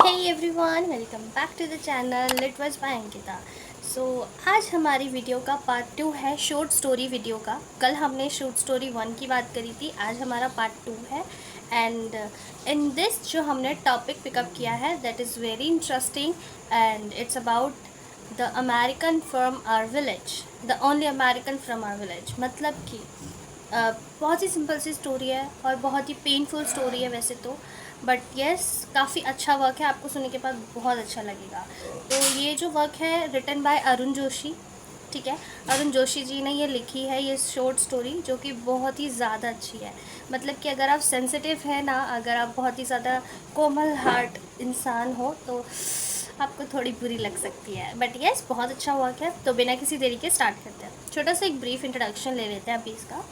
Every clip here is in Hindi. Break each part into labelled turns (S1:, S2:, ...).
S1: Hey everyone, welcome back to the channel It was by Ankita. आज हमारी वीडियो का पार्ट 2 है शॉर्ट स्टोरी वीडियो का। कल हमने शॉर्ट स्टोरी 1 की बात करी थी, आज हमारा पार्ट 2 है। एंड इन दिस जो हमने टॉपिक पिकअप किया है that is very interesting and it's about the American from our village, the only American from our village. मतलब कि बहुत ही सिंपल सी स्टोरी है और बहुत ही पेनफुल स्टोरी है वैसे तो, बट येस काफ़ी अच्छा वर्क है, आपको सुनने के बाद बहुत अच्छा लगेगा। तो ये जो वर्क है रिटन बाय अरुण जोशी, ठीक है। अरुण जोशी जी ने ये लिखी है ये शॉर्ट स्टोरी, जो कि बहुत ही ज़्यादा अच्छी है। मतलब कि अगर आप सेंसिटिव है ना, अगर आप बहुत ही ज़्यादा कोमल हार्ट इंसान हो तो आपको थोड़ी बुरी लग सकती है, बट येस बहुत अच्छा वर्क है। तो बिना किसी देरी के स्टार्ट करते हैं। छोटा सा एक ब्रीफ इंट्रोडक्शन ले लेते हैं अभी इसका।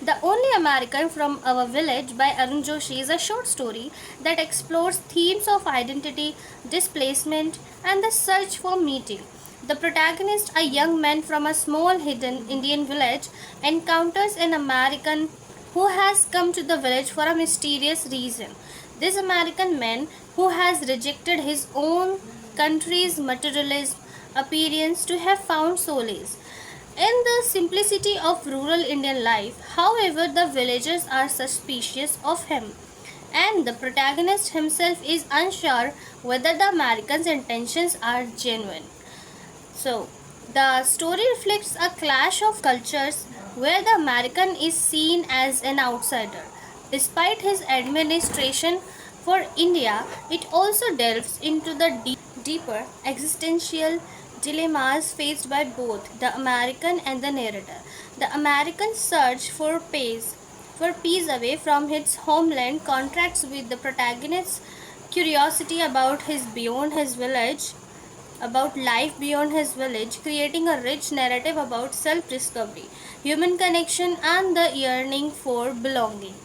S1: The Only American from Our Village by Arun Joshi is a short story that explores themes of identity, displacement, and the search for meaning. The protagonist, a young man from a small hidden Indian village, encounters an American who has come to the village for a mysterious reason. This American man, who has rejected his own country's materialism, appearance to have found solace in the simplicity of rural Indian life. However, the villagers are suspicious of him, and the protagonist himself is unsure whether the Americans' intentions are genuine. So, the story reflects a clash of cultures where the American is seen as an outsider. Despite his administration for India, it also delves into the deeper existential dilemmas faced by both the American and the narrator. The American search for peace away from its homeland contrasts with the protagonist's curiosity about life beyond his village, creating a rich narrative about self-discovery, human connection, and the yearning for belonging.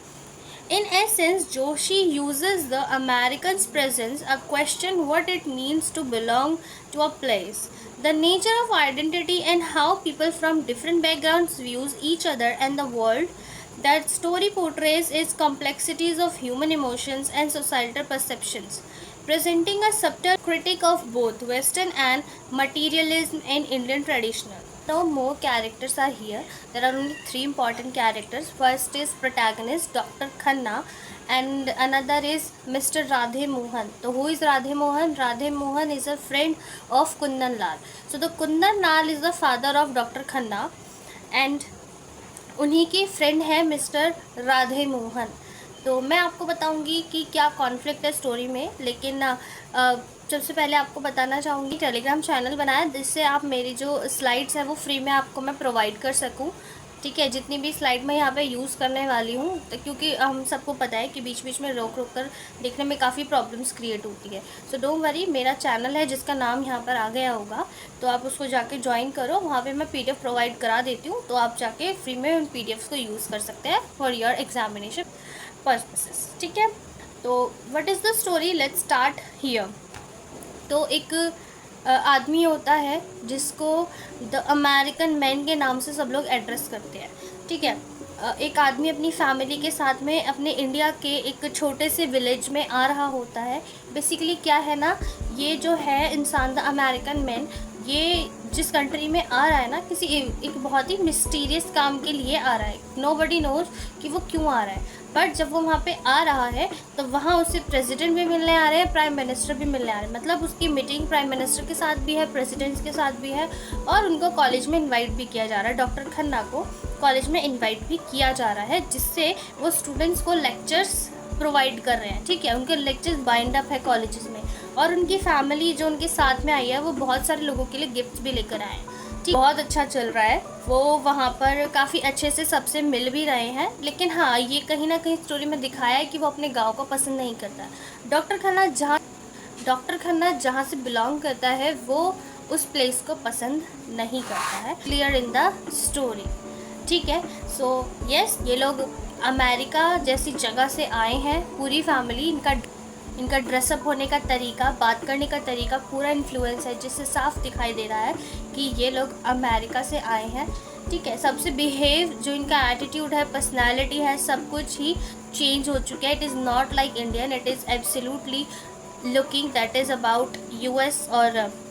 S1: In essence, Joshi uses the American's presence a question what it means to belong to a place, the nature of identity, and how people from different backgrounds views each other and the world. That story portrays its complexities of human emotions and societal perceptions, presenting a subtle critique of both Western and materialism and Indian traditional. Now more characters are here. There are only three important characters. First is protagonist Dr. Khanna and another is Mr. Radhe Mohan. So who is Radhe Mohan? Radhe Mohan is a friend of Kundan Lal. So the Kundan Lal is the father of Dr. Khanna and उन्हीं की फ्रेंड है मिस्टर राधे मोहन। तो मैं आपको बताऊंगी कि क्या कॉन्फ्लिक्ट है स्टोरी में, लेकिन सबसे पहले आपको बताना चाहूँगी टेलीग्राम चैनल बनाया जिससे आप मेरी जो स्लाइड्स हैं वो फ्री में आपको मैं प्रोवाइड कर सकूँ, ठीक है। जितनी भी स्लाइड मैं यहाँ पे यूज़ करने वाली हूँ, तो क्योंकि हम सबको पता है कि बीच बीच में रोक रोक कर देखने में काफ़ी प्रॉब्लम्स क्रिएट होती है। सो डोंट वरी, मेरा चैनल है जिसका नाम यहाँ पर आ गया होगा, तो आप उसको जाके ज्वाइन करो। वहाँ पे मैं PDF प्रोवाइड करा देती हूँ, तो आप जाके फ्री में उन PDFs को यूज़ कर सकते हैं फॉर योर एग्जामिनेशन पर्पसेस, ठीक है। तो what is the story, let's start here. तो एक आदमी होता है जिसको द अमेरिकन मैन के नाम से सब लोग एड्रेस करते हैं, ठीक है। एक आदमी अपनी फैमिली के साथ में अपने इंडिया के एक छोटे से विलेज में आ रहा होता है। बेसिकली क्या है ना, ये जो है इंसान द अमेरिकन मैन, ये जिस कंट्री में आ रहा है ना, किसी एक बहुत ही मिस्टीरियस काम के लिए आ रहा है। नोबडी नोज कि वो क्यों आ रहा है, बट जब वो वहाँ पे आ रहा है तो वहाँ उसे प्रेसिडेंट भी मिलने आ रहे हैं, प्राइम मिनिस्टर भी मिलने आ रहे हैं। मतलब उसकी मीटिंग प्राइम मिनिस्टर के साथ भी है, प्रेसिडेंट्स के साथ भी है, और उनको कॉलेज में इनवाइट भी किया जा रहा है। डॉक्टर खन्ना को कॉलेज में इनवाइट भी किया जा रहा है, जिससे वो स्टूडेंट्स को लेक्चर्स प्रोवाइड कर रहे हैं, ठीक है। उनके लेक्चर्स बाइंड अप है कॉलेजेस में, और उनकी फैमिली जो उनके साथ में आई है वो बहुत सारे लोगों के लिए गिफ्ट भी लेकर आए हैं, ठीक। बहुत अच्छा चल रहा है, वो वहाँ पर काफ़ी अच्छे से सबसे मिल भी रहे हैं। लेकिन हाँ, ये कहीं ना कहीं स्टोरी में दिखाया है कि वो अपने गाँव को पसंद नहीं करता। डॉक्टर खन्ना जहाँ से बिलोंग करता है वो उस प्लेस को पसंद नहीं करता है, क्लियर इन द स्टोरी, ठीक है। सो यस, ये लोग अमेरिका जैसी जगह से आए हैं, पूरी फैमिली। इनका ड्रेसअप होने का तरीका, बात करने का तरीका पूरा इन्फ्लुएंस है, जिससे साफ दिखाई दे रहा है कि ये लोग अमेरिका से आए हैं, ठीक है। सबसे बिहेव, जो इनका एटीट्यूड है, पर्सनालिटी है, सब कुछ ही चेंज हो चुका है। It is not like Indian, it is absolutely looking that is about US or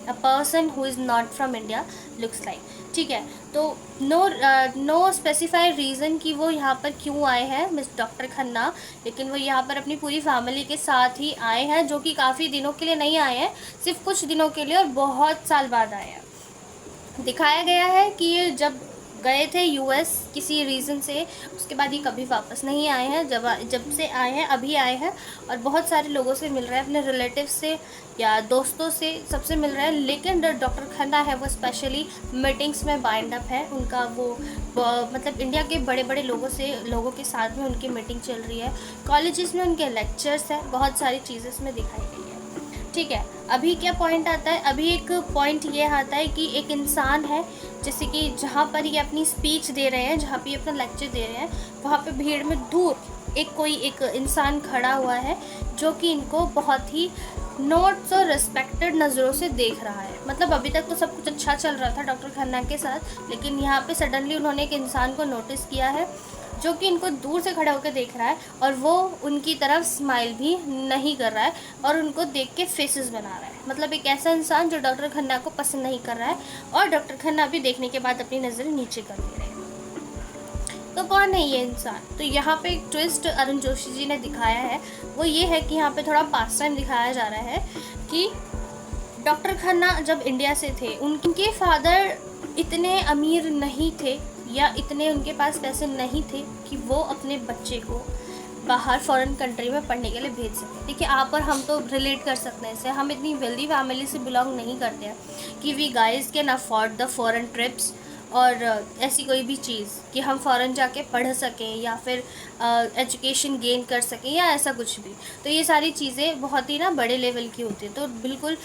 S1: a person who is not from India looks like. ठीक है, तो नो स्पेसिफाइड रीज़न कि वो यहाँ पर क्यों आए हैं मिस डॉक्टर खन्ना, लेकिन वो यहाँ पर अपनी पूरी फैमिली के साथ ही आए हैं, जो कि काफ़ी दिनों के लिए नहीं आए हैं, सिर्फ कुछ दिनों के लिए और बहुत साल बाद आए हैं। दिखाया गया है कि ये जब गए थे यूएस किसी रीज़न से, उसके बाद ये कभी वापस नहीं आए हैं। जब से आए हैं अभी आए हैं और बहुत सारे लोगों से मिल रहे हैं, अपने रिलेटिव से या दोस्तों से, सबसे मिल रहे हैं। लेकिन डॉक्टर खन्ना है वो स्पेशली मीटिंग्स में बाइंड अप है, उनका वो मतलब इंडिया के बड़े बड़े लोगों के साथ में उनकी मीटिंग चल रही है, कॉलेजेस में उनके लेक्चर्स हैं, बहुत सारी चीज़ें इसमें दिखाई गई है। ठीक है, अभी क्या पॉइंट आता है, अभी एक पॉइंट ये आता है कि एक इंसान है, जैसे कि जहाँ पर ये अपनी स्पीच दे रहे हैं, जहाँ पर ये अपना लेक्चर दे रहे हैं, वहाँ पे भीड़ में दूर कोई एक इंसान खड़ा हुआ है जो कि इनको बहुत ही नोट्स और रिस्पेक्टेड नज़रों से देख रहा है। मतलब अभी तक तो सब कुछ अच्छा चल रहा था डॉक्टर खन्ना के साथ, लेकिन यहाँ पे सडनली उन्होंने एक इंसान को नोटिस किया है जो कि इनको दूर से खड़ा होकर देख रहा है, और वो उनकी तरफ स्माइल भी नहीं कर रहा है और उनको देख के फेसेस बना रहा है। मतलब एक ऐसा इंसान जो डॉक्टर खन्ना को पसंद नहीं कर रहा है, और डॉक्टर खन्ना भी देखने के बाद अपनी नज़रें नीचे कर ले रहे हैं। तो कौन है ये इंसान? तो यहाँ पे एक ट्विस्ट अरुण जोशी जी ने दिखाया है, वो ये है कि यहाँ पे थोड़ा पास्ट टाइम दिखाया जा रहा है कि डॉक्टर खन्ना जब इंडिया से थे, उनके फादर इतने अमीर नहीं थे या इतने उनके पास पैसे नहीं थे कि वो अपने बच्चे को बाहर फॉरेन कंट्री में पढ़ने के लिए भेज सकें। देखिए, आप और हम तो रिलेट कर सकते हैं इससे, हम इतनी वेल्दी फैमिली से बिलोंग नहीं करते हैं कि we guys can afford the foreign trips और ऐसी कोई भी चीज़ कि हम फ़ॉरेन जाके पढ़ सकें या फिर एजुकेशन गेन कर सकें या ऐसा कुछ भी। तो ये सारी चीज़ें बहुत ही ना बड़े लेवल की होती है। तो बिल्कुल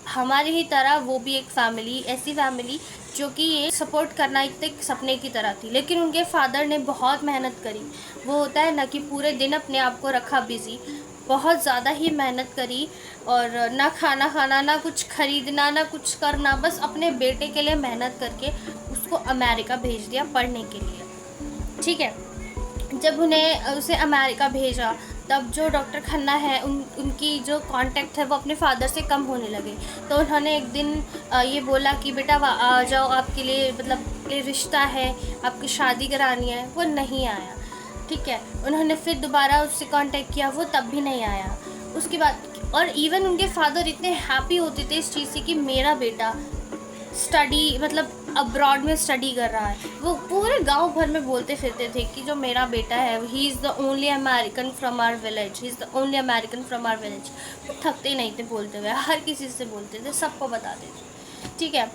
S1: हमारी ही तरह वो भी एक फैमिली, ऐसी फैमिली जो कि ये सपोर्ट करना एक सपने की तरह थी, लेकिन उनके फादर ने बहुत मेहनत करी। वो होता है ना कि पूरे दिन अपने आप को रखा बिज़ी, बहुत ज़्यादा ही मेहनत करी, और ना खाना खाना, ना कुछ खरीदना, ना कुछ करना, बस अपने बेटे के लिए मेहनत करके उसको अमेरिका भेज दिया पढ़ने के लिए। ठीक है, जब उसे अमेरिका भेजा, तब जो डॉक्टर खन्ना है उनकी जो कांटेक्ट है वो अपने फादर से कम होने लगे। तो उन्होंने एक दिन ये बोला कि बेटा आ जाओ, आपके लिए मतलब ये रिश्ता है, आपकी शादी करानी है। वो नहीं आया। ठीक है, उन्होंने फिर दोबारा उससे कांटेक्ट किया, वो तब भी नहीं आया। उसके बाद और इवन उनके फादर इतने हैप्पी होते थे इस चीज़ से कि मेरा बेटा स्टडी मतलब अब्रॉड में स्टडी कर रहा है। वो पूरे गांव भर में बोलते फिरते थे कि जो मेरा बेटा है, he is the only American from our village, he is the only American from our village. वो थकते नहीं थे बोलते हुए, हर किसी से बोलते थे, सबको बताते थे। ठीक है,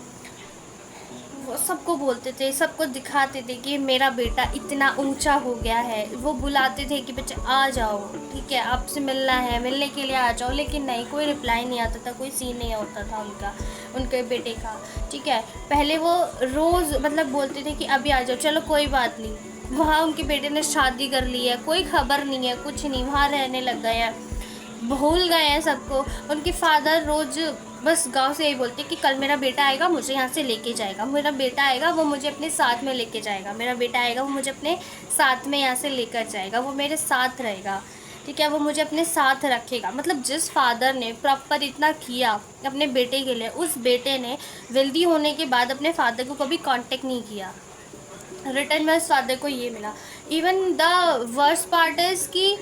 S1: वो सबको बोलते थे, सबको दिखाते थे कि मेरा बेटा इतना ऊंचा हो गया है। वो बुलाते थे कि बच्चे आ जाओ, ठीक है, आपसे मिलना है, मिलने के लिए आ जाओ, लेकिन नहीं, कोई रिप्लाई नहीं आता था, कोई सीन नहीं होता था उनके बेटे का। ठीक है, पहले वो रोज़ मतलब बोलते थे कि अभी आ जाओ, चलो कोई बात नहीं। वहाँ उनके बेटे ने शादी कर ली है, कोई खबर नहीं है, कुछ नहीं, वहाँ रहने लग गए हैं, भूल गए हैं सबको। उनके फादर रोज़ बस गांव से यही बोलते कि कल मेरा बेटा आएगा, मुझे यहाँ से लेके जाएगा, मेरा बेटा आएगा, वो मुझे अपने साथ में लेके जाएगा, मेरा बेटा आएगा, वो मुझे अपने साथ में यहाँ से लेकर जाएगा, वो मेरे साथ रहेगा। ठीक है, वो मुझे अपने साथ रखेगा। मतलब जिस फादर ने प्रॉपर इतना किया अपने बेटे के लिए, उस बेटे ने वेल्दी होने के बाद अपने फादर को कभी कांटेक्ट नहीं किया। रिटर्न में उस फादर को ये मिला। Even the worst part is कि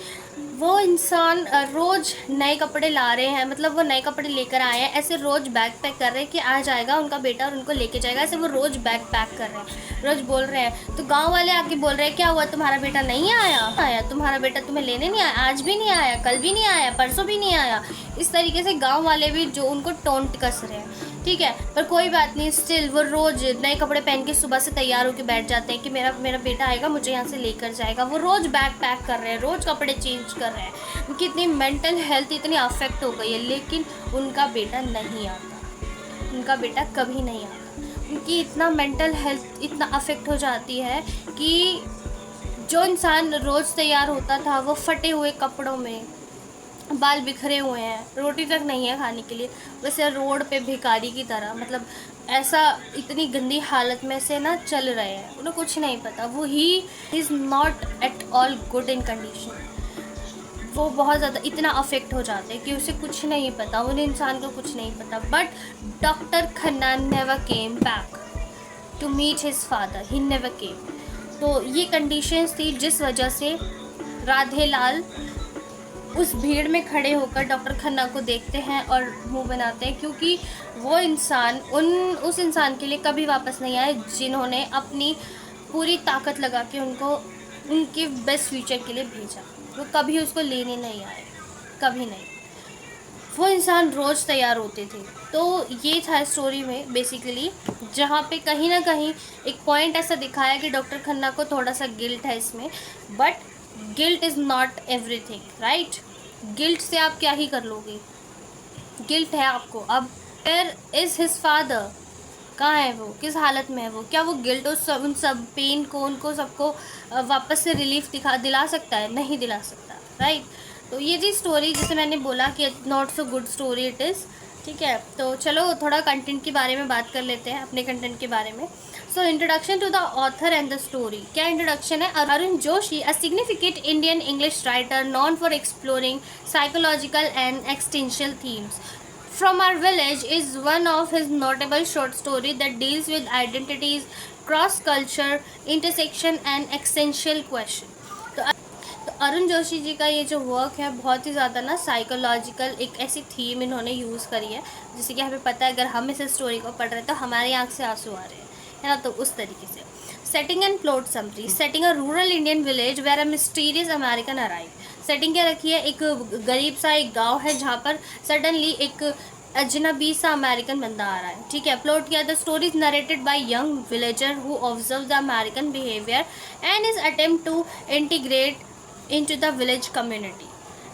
S1: वो इंसान रोज़ नए कपड़े ला रहे हैं, मतलब वो नए कपड़े लेकर आए हैं, ऐसे रोज़ बैग पैक कर रहे हैं कि आ जाएगा उनका बेटा और उनको लेके जाएगा, ऐसे वो रोज़ बैग पैक कर रहे हैं, रोज़ बोल रहे हैं। तो गांव वाले आके बोल रहे हैं क्या हुआ, तुम्हारा बेटा नहीं आया, तुम्हारा बेटा तुम्हें लेने नहीं आया, आज भी नहीं आया, कल भी नहीं आया, परसों भी नहीं आया। इस तरीके से गाँव वाले भी जो उनको टोंट कस रहे हैं। ठीक है, पर कोई बात नहीं, स्टिल वो रोज़ नए कपड़े पहन के सुबह से तैयार होकर बैठ जाते हैं कि मेरा बेटा आएगा, मुझे यहाँ से लेकर जाएगा। वो रोज़ बैग पैक कर रहे हैं, रोज़ कपड़े चेंज कर रहे हैं। उनकी इतनी मेंटल हेल्थ इतनी अफेक्ट हो गई है, लेकिन उनका बेटा नहीं आता, उनका बेटा कभी नहीं आता। उनकी इतना मेंटल हेल्थ इतना अफेक्ट हो जाती है कि जो इंसान रोज़ तैयार होता था वो फटे हुए कपड़ों में, बाल बिखरे हुए हैं, रोटी तक नहीं है खाने के लिए, वैसे रोड पे भिखारी की तरह, मतलब ऐसा इतनी गंदी हालत में से ना चल रहे हैं। उन्हें कुछ नहीं पता, वो he is not at all good in condition. वो बहुत ज़्यादा इतना अफेक्ट हो जाते हैं कि उसे कुछ नहीं पता, उन इंसान को कुछ नहीं पता। But doctor Khanna never came back to meet his father, he never came. तो ये कंडीशंस थी जिस वजह से राधे लाल उस भीड़ में खड़े होकर डॉक्टर खन्ना को देखते हैं और मुंह बनाते हैं, क्योंकि वो इंसान उस इंसान के लिए कभी वापस नहीं आए जिन्होंने अपनी पूरी ताकत लगा के उनको उनके बेस्ट फ्यूचर के लिए भेजा। वो कभी उसको लेने नहीं आए, कभी नहीं। वो इंसान रोज़ तैयार होते थे। तो ये था स्टोरी में बेसिकली, जहाँ पे कहीं ना कहीं एक पॉइंट ऐसा दिखाया कि डॉक्टर खन्ना को थोड़ा सा गिल्ट है इसमें, but guilt is not everything, right. Guilt से आप क्या ही कर लोगे, गिल्ट है आपको। अब वेयर इज़ हिज फादर, कहाँ है वो, किस हालत में है वो, क्या वो गिल्ट उन सब पेन को, उनको सबको वापस से रिलीफ दिला सकता है? नहीं दिला सकता, राइट। तो ये जी स्टोरी, जैसे मैंने बोला कि not so good story it is, ठीक है। तो चलो थोड़ा कंटेंट के बारे में बात कर लेते हैं, अपने कंटेंट के बारे में। So introduction to the author and the story. क्या इंट्रोडक्शन है? Arun Joshi, a significant Indian English writer known for exploring psychological and existential themes from our village is one of his notable short story that deals with identities, cross culture, intersection and existential question। तो अरुण जोशी जी का ये जो वर्क है बहुत ही ज़्यादा ना साइकोलॉजिकल एक ऐसी थीम इन्होंने यूज़ करी है, जैसे कि हमें पता है अगर हम इस स्टोरी को पढ़ रहे हैं तो हमारे आँख से आंसू आ रहे हैं, है ना। तो उस तरीके से setting and plot summary. Setting a rural Indian village where a mysterious American arrive. Setting क्या रखी है? एक गरीब सा एक गांव है जहाँ पर सडनली एक अजनबी सा अमेरिकन बंदा आ रहा है, ठीक है। प्लॉट किया, the story is narrated by young villager who observe the American behaviour and is attempt to integrate into the village community,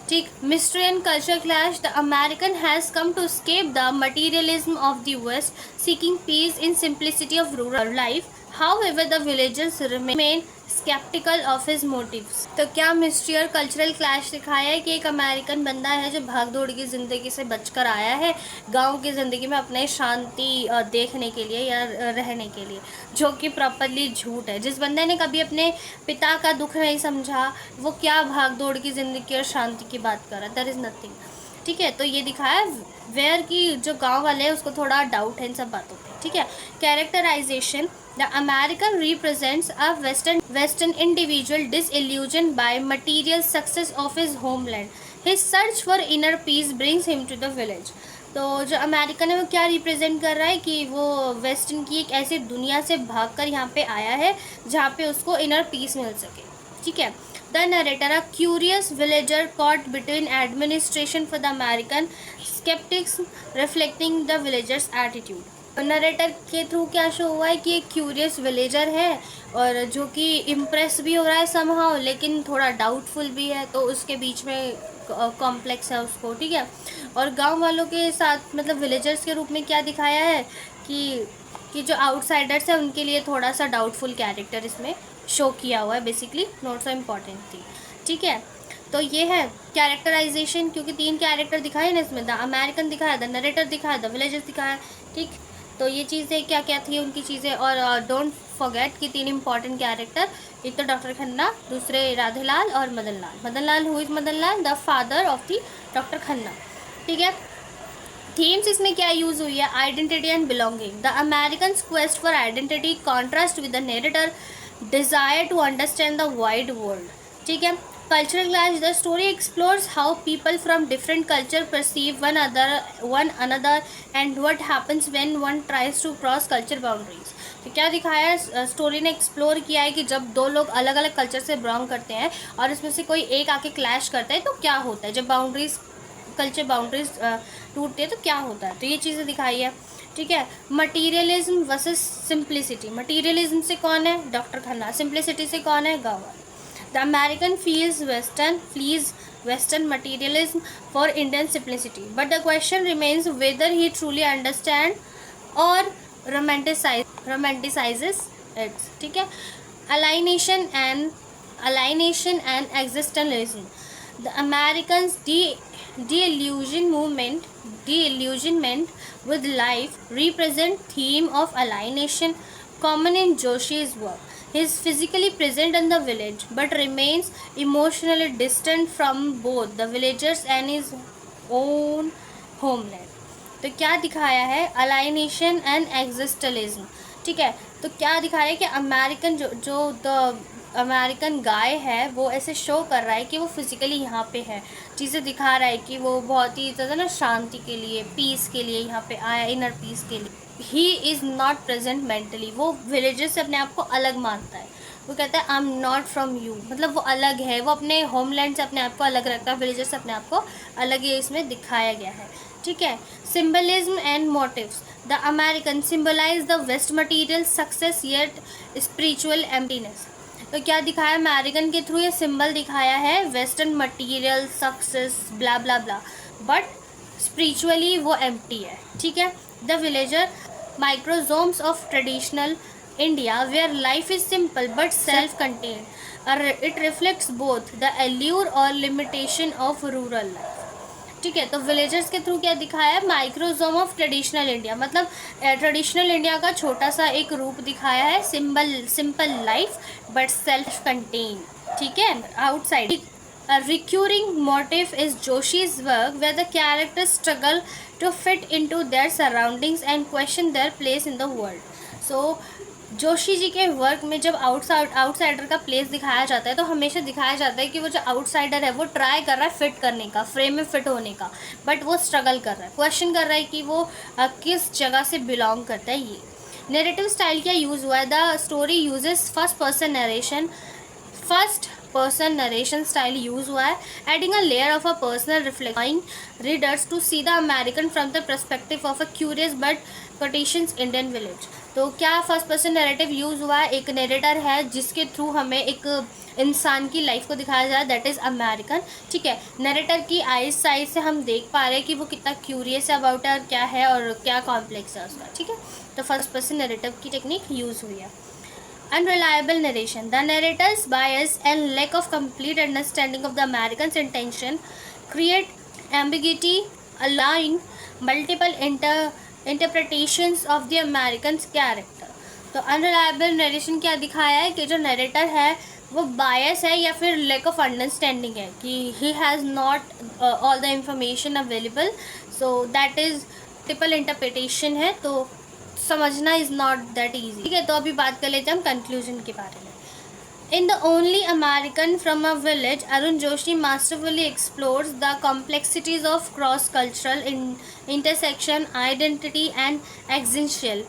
S1: ठीक। mystery and culture clash। the American has come to escape the materialism of the West, seeking peace in simplicity of rural life। however the villagers remain skeptical of his motives। तो क्या मिस्ट्री और कल्चरल क्लैश दिखाया है कि एक अमेरिकन बंदा है जो भाग दौड़ की ज़िंदगी से बचकर आया है गांव की ज़िंदगी में अपने शांति देखने के लिए या रहने के लिए, जो कि प्रॉपरली झूठ है। जिस बंदे ने कभी अपने पिता का दुख नहीं समझा, वो क्या भाग दौड़ की ज़िंदगी और शांति की बात कर रहा है? देयर इज़ नथिंग, ठीक है। तो ये दिखाया वेयर की जो गांव वाले हैं उसको थोड़ा डाउट है इन सब बातों पे, ठीक है। Characterisation. The American represents a western individual disillusioned by material success of his homeland। his search for inner peace brings him to the village। तो जो अमेरिकन है वो क्या रिप्रेजेंट कर रहा है कि वो वेस्टर्न की एक ऐसी दुनिया से भागकर यहाँ पे आया है जहाँ पे उसको इनर पीस मिल सके, ठीक है। The narrator, a curious villager caught between administration for the American skeptics, reflecting the villagers' attitude। Narrator के थ्रू क्या शो हुआ है कि एक क्यूरियस विलेजर है और जो कि इम्प्रेस भी हो रहा है समहाउ, लेकिन थोड़ा डाउटफुल भी है, तो उसके बीच में कॉम्प्लेक्स है उसको, ठीक है। और गांव वालों के साथ मतलब विलेजर्स के रूप में क्या दिखाया है कि जो आउटसाइडर्स हैं उनके लिए थोड़ा सा डाउटफुल कैरेक्टर इसमें शो किया हुआ है, बेसिकली नॉट सो इम्पॉर्टेंट थी, ठीक है। तो ये है कैरेक्टराइजेशन, क्योंकि 3 कैरेक्टर दिखाए ना इसमें, द अमेरिकन दिखाया, द नरेटर दिखाया, द विलेजर्स दिखाया, ठीक। तो ये चीज़ें क्या क्या थी उनकी चीज़ें, और डोंट फॉरगेट कि 3 इंपॉर्टेंट कैरेक्टर, एक तो डॉक्टर खन्ना, दूसरे राधेलाल और Madan Lal. Madan Lal who is Madan Lal? The father of the doctor Khanna, ठीक है। थीम्स इसमें क्या यूज़ हुई है? Identity and belonging. The American quest for identity contrast with the narrator desire to understand the wide world, ठीक है। Cultural clash, the story explores how people from different culture perceive one another and what happens when one tries to cross culture boundaries। तो क्या दिखाया है स्टोरी ने? एक्सप्लोर किया है कि जब 2 लोग अलग अलग कल्चर से बिलोंग करते हैं और इसमें से कोई एक आके क्लैश करता है तो क्या होता है, जब कल्चर बाउंड्रीज टूटती है तो क्या होता है। तो ये चीज़ें दिखाई है, ठीक है। Materialism versus simplicity. मटीरियलिज्म से कौन है? डॉक्टर खन्ना। सिंप्लिसिटी से कौन है? गाँव वाले। The American flees Western materialism for Indian simplicity, but the question remains whether he truly understands or romanticizes it, ठीक है। Alienation and existentialism। The Americans' disillusionment with life represent theme of alienation common in Joshi's work। He is physically present in the village but remains emotionally distant from both the villagers and his own homeland. तो क्या दिखाया है, अलाइनेशन एंड एग्जिस्टलिज्म. ठीक है, तो क्या दिखा रहा है कि अमेरिकन जो द अमेरिकन गाय है वो ऐसे शो कर रहा है कि वो फिजिकली यहाँ पे है. चीज़ें दिखा रहा है कि वो बहुत ही ज़्यादा ना शांति के लिए, पीस के लिए यहाँ पे आया, इनर पीस के लिए. He is not present mentally. वो विलेजेस से अपने आप को अलग मानता है. वो कहता है I am not from you, मतलब वो अलग है, वो अपने होमलैंड से अपने आप को अलग रखता है, विलेजेस से अपने आप को अलग ही इसमें दिखाया गया है. ठीक है. Symbolism and motifs. The American symbolise the west material success yet spiritual emptiness. तो क्या दिखाया अमेरिकन के थ्रू, ये सिंबल दिखाया है western material success blah blah blah, but spiritually वो एम्प्टी है. ठीक है. The villager microcosms of traditional India where life is simple but self contained. It reflects both the allure और लिमिटेशन ऑफ रूरल लाइफ. ठीक है. तो विलेजर्स के थ्रू क्या दिखाया है, माइक्रोजोम ऑफ ट्रेडिशनल इंडिया, मतलब ट्रेडिशनल इंडिया का छोटा सा एक रूप दिखाया है. Simple life but self content. ठीक है. Outside. A recurring motif is Joshi's work where the characters struggle to fit into their surroundings and question their place in the world. So Joshi ji के वर्क में जब आउटसाइडर का प्लेस दिखाया जाता है तो हमेशा दिखाया जाता है कि वो जो आउटसाइडर है वो ट्राई कर रहा है फिट करने का, फ्रेम में फिट होने का, बट वो स्ट्रगल कर रहा है, क्वेश्चन कर रहा है कि वो किस जगह से बिलोंग करता है. ये नेरेटिव स्टाइल क्या यूज़ हुआ है, the story uses first person narration style use हुआ है, adding a layer of a personal reflection readers to see the American from the perspective of a curious but quotations Indian village. तो क्या फर्स्ट पर्सन नैरेटिव यूज़ हुआ है, एक नरेटर है जिसके थ्रू हमें एक इंसान की लाइफ को दिखाया जाए, दैट इज़ अमेरिकन. ठीक है. नरेटर की आइज साइड से हम देख पा रहे हैं कि वो कितना क्यूरियस है अबाउट और क्या है और क्या कॉम्प्लेक्स है उसका. ठीक है. तो फर्स्ट पर्सन नरेटिव की टेक्निक यूज़ हुई है. Unreliable narration. The narrator's bias and lack of complete understanding of the American's intention create ambiguity, allowing multiple interpretations of the American's character. तो unreliable narration क्या दिखाया है कि जो narrator है वो bias है या फिर lack of understanding है, कि he has not all the information available, so that is multiple interpretation है, तो समझना इज़ नॉट दैट ईजी. ठीक है. तो अभी बात कर लेते हैं हम कंक्लूजन के बारे में. In the only American from a village, Arun Joshi masterfully explores the complexities of cross cultural intersection, identity and existential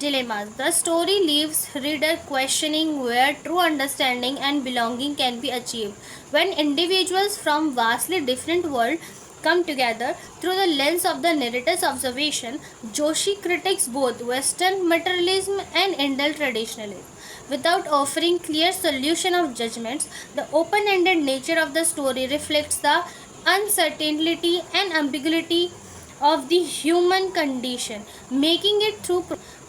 S1: dilemmas. The story leaves reader questioning where true understanding and belonging can be achieved when individuals from vastly different worlds come together through the lens of the narrator's observation. Joshi critiques both Western materialism and Indian traditionalism without offering clear solution of judgments. The open-ended nature of the story reflects the uncertainty and ambiguity of the human condition, making it through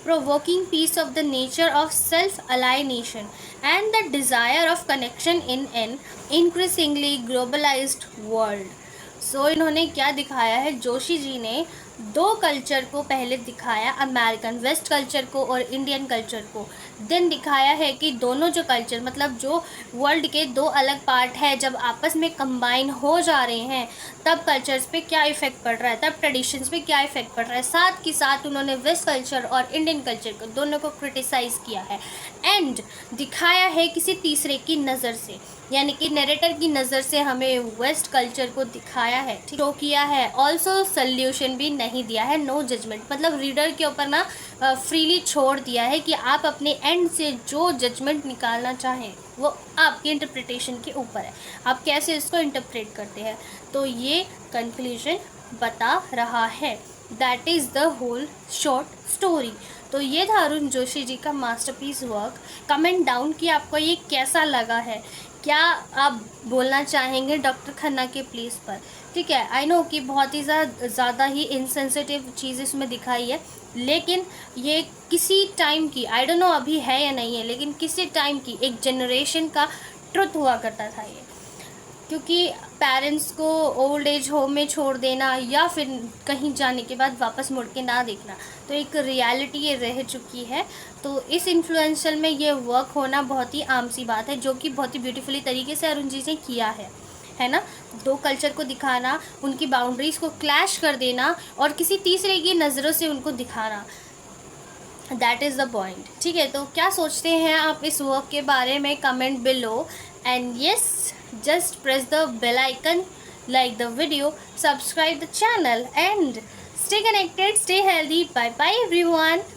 S1: provoking piece of the nature of self-alienation and the desire of connection in an increasingly globalized world. सो इन्होंने क्या दिखाया है, जोशी जी ने दो कल्चर को पहले दिखाया, अमेरिकन वेस्ट कल्चर को और इंडियन कल्चर को. देन दिखाया है कि दोनों जो कल्चर, मतलब जो वर्ल्ड के दो अलग पार्ट है, जब आपस में कंबाइन हो जा रहे हैं तब कल्चर्स पे क्या इफ़ेक्ट पड़ रहा है, तब ट्रेडिशंस पे क्या इफ़ेक्ट पड़ रहा है. साथ के साथ उन्होंने वेस्ट कल्चर और इंडियन कल्चर को दोनों को क्रिटिसाइज़ किया है एंड दिखाया है किसी तीसरे की नज़र से, यानी कि नरेटर की नज़र से हमें वेस्ट कल्चर को दिखाया है, शो किया है. ऑल्सो सल्यूशन भी नहीं दिया है, नो जजमेंट, मतलब रीडर के ऊपर ना फ्रीली छोड़ दिया है कि आप अपने एंड से जो जजमेंट निकालना चाहें वो आपकी इंटरप्रिटेशन के ऊपर है, आप कैसे इसको इंटरप्रेट करते हैं. तो ये कंक्लूजन बता रहा है. That is the whole short story. तो ये था अरुण जोशी जी का मास्टरपीस वर्क. कमेंट डाउन कि आपको ये कैसा लगा है, क्या आप बोलना चाहेंगे डॉक्टर खन्ना के प्लेस पर. ठीक है. आई नो कि बहुत ही ज़्यादा ही इनसेंसिटिव चीज़ इसमें दिखाई है, लेकिन ये किसी टाइम की, आई डोंट नो अभी है या नहीं है, लेकिन किसी टाइम की एक जनरेशन का ट्रुथ हुआ करता था. ये क्योंकि पेरेंट्स को ओल्ड एज होम में छोड़ देना या फिर कहीं जाने के बाद वापस मुड़ के ना देखना, तो एक रियलिटी ये रह चुकी है। तो इस इन्फ्लुएंसर में ये वर्क होना बहुत ही आम सी बात है, जो कि बहुत ही ब्यूटीफुली तरीके से अरुण जी ने किया है ना। दो कल्चर को दिखाना, उनकी बाउंड्रीज को क्लैश कर देना और किसी तीसरे की नज़रों से उनको दिखाना, दैट इज़ द पॉइंट। ठीक है, तो क्या सोचते हैं आप इस वर्क के बारे में? Comment below and yes, just press the bell icon, like the video, subscribe the channel and stay connected, stay healthy. Bye bye everyone.